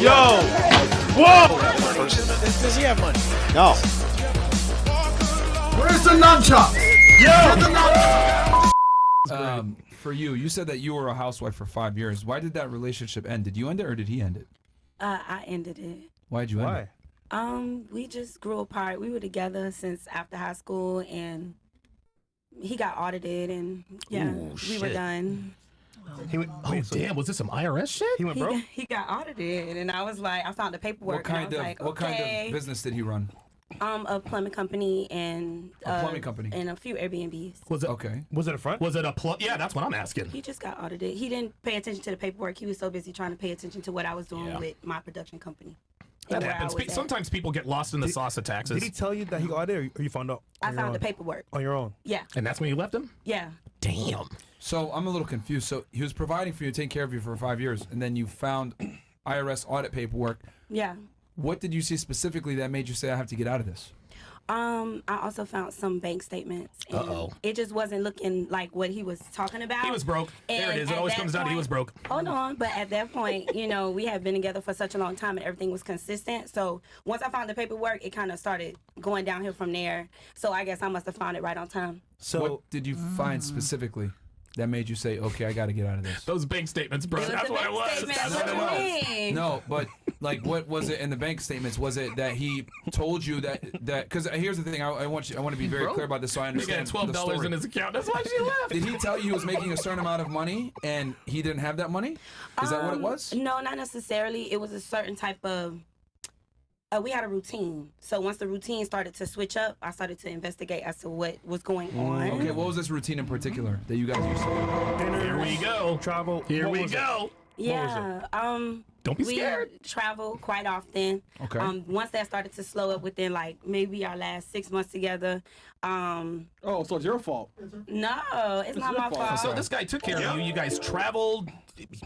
Yo! Whoa! Does he have money? No. Where's the nunchuck? Yo! For you said that you were a housewife for 5 years. Why did that relationship end? Did you end it or did he end it? I ended it. Why'd you end it? We just grew apart. We were together since after high school, and he got audited, and we were done. Damn! Was this some IRS shit? He went broke. He got audited, and I was like, I found the paperwork. What kind of business did he run? A plumbing company and A plumbing company. and a few Airbnbs. Was it Okay. Was it a front? Was it a plug? Yeah, that's what I'm asking. He just got audited. He didn't pay attention to the paperwork. He was so busy trying to pay attention to what I was doing with my production company. That and where I happens. was at. Sometimes people get lost in the sauce of taxes. Did he tell you that he got audited, or you found out? I on your found the own? paperwork. On your own. Yeah. And that's when you left him? Yeah. Damn. So I'm a little confused. So he was providing for you, taking care of you for 5 years, and then you found IRS audit paperwork. Yeah. What did you see specifically that made you say, I have to get out of this? I also found some bank statements. And Uh-oh. It just wasn't looking like what he was talking about. He was broke. There it is. It always comes down to he was broke. Hold on. But at that point, we had been together for such a long time and everything was consistent. So once I found the paperwork, it kind of started going downhill from there. So I guess I must have found it right on time. So what did you find specifically that made you say, okay, I got to get out of this? Those bank statements, bro. It was That's the what it bank was. statement. That's What what do it you was. mean? No, but what was it in the bank statements? Was it that he told you that because here's the thing, I want to be very clear about this so I He got understand the $12 story. in his account. That's why she left. Did he tell you he was making a certain amount of money and he didn't have that money? Is that what it was? No, not necessarily. It was a certain type of. We had a routine. So once the routine started to switch up, I started to investigate as to what was going on. Okay, what was this routine in particular that you guys used to do? dinner, Here we go. travel. Here What we was it? go. Yeah. Don't be we scared. travel quite often. Okay. Once that started to slow up within like maybe our last 6 months together. Oh, so it's your fault. No, it's not my fault. So this guy took care of you. You guys traveled.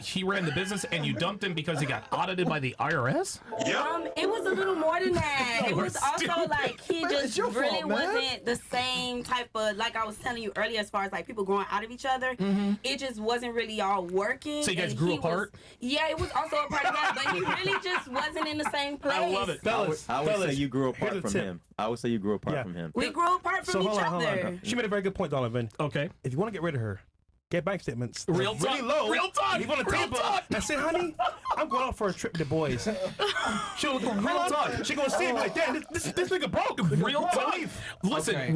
He ran the business, and you dumped him because he got audited by the IRS? It was a little more than that. It We're was also stupid. like he Man, it's just your really fault, man. wasn't the same type of, like I was telling you earlier, as far as like people growing out of each other. It just wasn't really all working. So you guys and grew he apart? Yeah, it was also a part of that, but he really just wasn't in the same place. I love it. Fellas, I would say you grew here's apart a from tip. him. I would say you grew apart Yeah. from him. We grew apart from So each hold on. other. She made a very good point, Donovan. Okay. If you want to get rid of her, get bank statements. They're Real really talk. low. Real talk. Leave on the Real table. talk. And say, honey, I'm going out for a trip with the boys. She'll go, real talk. She gonna see me like, damn, this nigga broke. Real talk. Listen, Okay.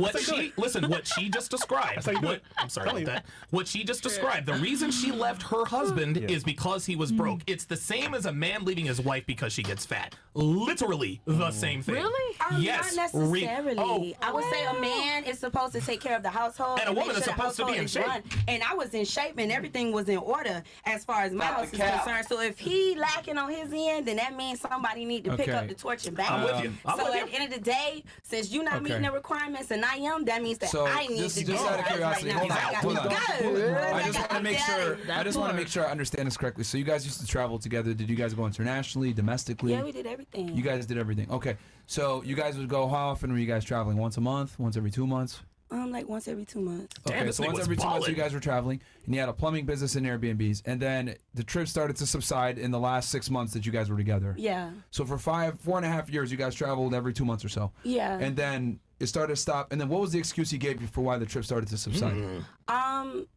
what she just described. how you do What, it. I'm sorry Tell about you. that. What she just described. The reason she left her husband Yeah. is because he was broke. It's the same as a man leaving his wife because she gets fat. Literally the same thing. Really? Yes. Not necessarily. Oh. I would say a man is supposed to take care of the household. And a woman make is sure the supposed to be household in is shape. run. And I was in shape and everything was in order as far as my house is concerned. So if he lacking on his end, then that means somebody need to pick Okay. up the torch and back I'm up. with you. I'm So with at the end of the day, since you're not Okay. meeting the requirements and I am, that means that So I need just to out go of curiosity, right now. hold on. I just want to make sure. That I just want to part. make sure I understand this correctly. So you guys used to travel together. Did you guys go internationally, domestically? Yeah, we did everything. You guys did everything. Okay. So you guys would go. How often were you guys traveling? Once a month? Once every 2 months? Like once every 2 months. Damn, Okay, this so thing once was every 2 months you ballin'. guys were traveling, and you had a plumbing business and Airbnbs, and then the trip started to subside in the last 6 months that you guys were together. Yeah. So for 4.5 years, you guys traveled every 2 months or so. Yeah. And then it started to stop. And then what was the excuse he gave you for why the trip started to subside?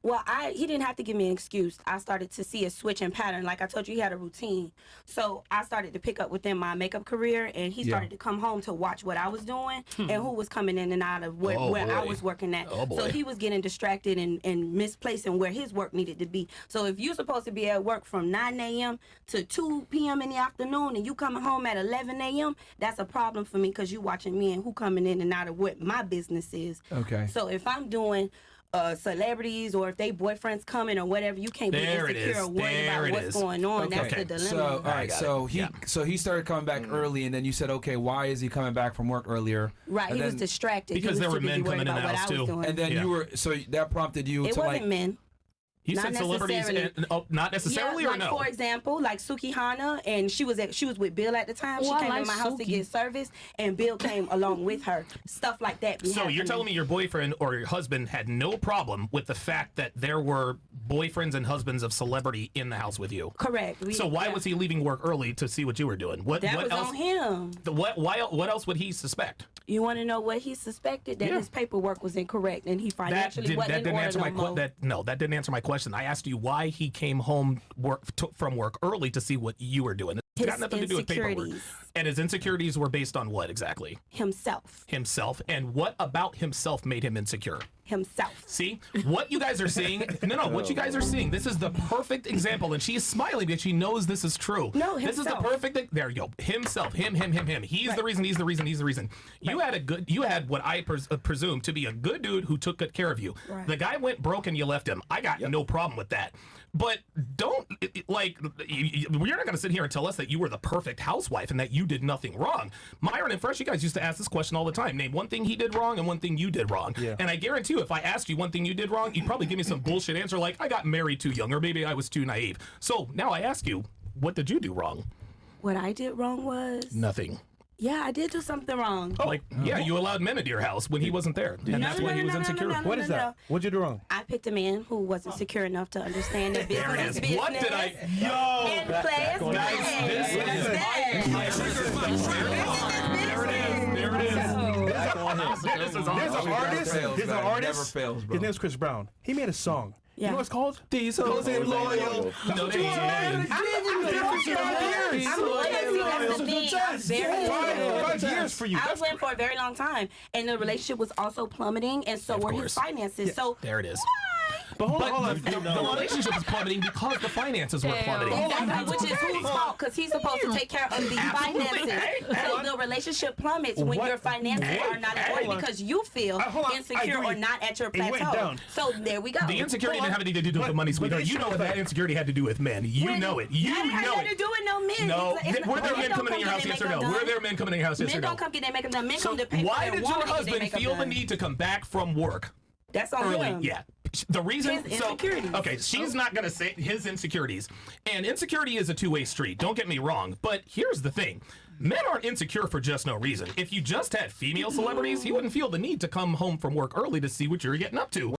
Well, he didn't have to give me an excuse. I started to see a switch in pattern. Like I told you, he had a routine. So I started to pick up within my makeup career, and he started to come home to watch what I was doing and who was coming in and out of where I was working at. Oh, boy. So he was getting distracted and misplacing where his work needed to be. So if you're supposed to be at work from 9 a.m. to 2 p.m. in the afternoon and you coming home at 11 a.m., that's a problem for me because you watching me and who coming in and out of what my business is. Okay. So if I'm doing celebrities or if they boyfriends coming or whatever, you can't be There it insecure is. or worried There about it what's is. going on. Okay. That's the dilemma. So all right, got so it. he Yeah. so he started coming back early, and then you said, okay, why is he coming back from work earlier? Right, And he was then- distracted. Because he there was were too busy men worried coming in about the what house, I was too. doing. And then Yeah. you were so that prompted you It to wasn't like. men. You Not said celebrities, and, not necessarily, yeah, or like, no? For example, like Suki Hana, and she was with Bill at the time. She Oh, I came like to my house to Suki. get service, and Bill came along with her. Stuff like that. be So you're happening. telling me your boyfriend or your husband had no problem with the fact that there were boyfriends and husbands of celebrity in the house with you? Correct. So why was he leaving work early to see what you were doing? What That what was else? on him. What else would he suspect? You want to know what he suspected? That Yeah. his paperwork was incorrect, and he financially wasn't that in didn't order answer no my more. that didn't answer my question. I asked you why he came home from work early to see what you were doing. It's got His nothing to do with paperwork. insecurities. And his insecurities were based on what exactly? Himself. Himself. And what about himself made him insecure? Himself. See, what you guys are seeing, what you guys are seeing, this is the perfect example, and she is smiling because she knows this is true. No, This is the himself. perfect, there you go, himself, him. He's the reason, he's the reason. You had what I presume to be a good dude who took good care of you. Right. The guy went broke and you left him. I got no problem with that. But don't, you're not going to sit here and tell us that you were the perfect housewife and that you did nothing wrong. Myron and Fresh, you guys used to ask this question all the time. Name one thing he did wrong and one thing you did wrong. Yeah. And I guarantee you, if I asked you one thing you did wrong, you'd probably give me some bullshit answer like, I got married too young, or maybe I was too naive. So now I ask you, what did you do wrong? What I did wrong was, Nothing. yeah, I did do something wrong. You allowed men into your house when he wasn't there. And that's why he was insecure. What is that? What'd you do wrong? I picked a man who wasn't secure enough to understand that business There it is. business. What did I... And play his Guys, this is... There it is. There's an artist. There's an Never artist. fails, bro. His name's Chris Brown. He made a song. You Yeah. know what it's called? These hoes ain't loyal. No, they ain't. I'm loyal. That's the thing. I'm very loyal. 5 years for you. I was waiting for a very long time, and the relationship was also plummeting, and so were his course. finances. So There it is. But hold But on. the relationship is plummeting because the finances were plummeting. exactly, which is whose fault? Because he's supposed to take care of the finances. So the relationship plummets when What? your finances are not in order because you feel Hold on. I insecure agree. or not at your It went plateau. down. So there we go. The insecurity didn't have anything to do with the money, sweetheart. You know what that insecurity had to do with men. You know it. You That ain't know nothing to it. do with no men. No. It's Were there men men don't coming in your come house, get yes or their no? makeup Were done. there men coming in your house, yes or Men no? don't come get their makeup done. Men come to pay for Why their did woman your to get their husband makeup feel the done. need to come back from work That's on early? him. Yeah. The reason, His so insecurities. okay, she's not gonna say his insecurities, and insecurity is a two-way street. Don't get me wrong, but here's the thing: men aren't insecure for just no reason. If you just had female celebrities, he wouldn't feel the need to come home from work early to see what you're getting up to.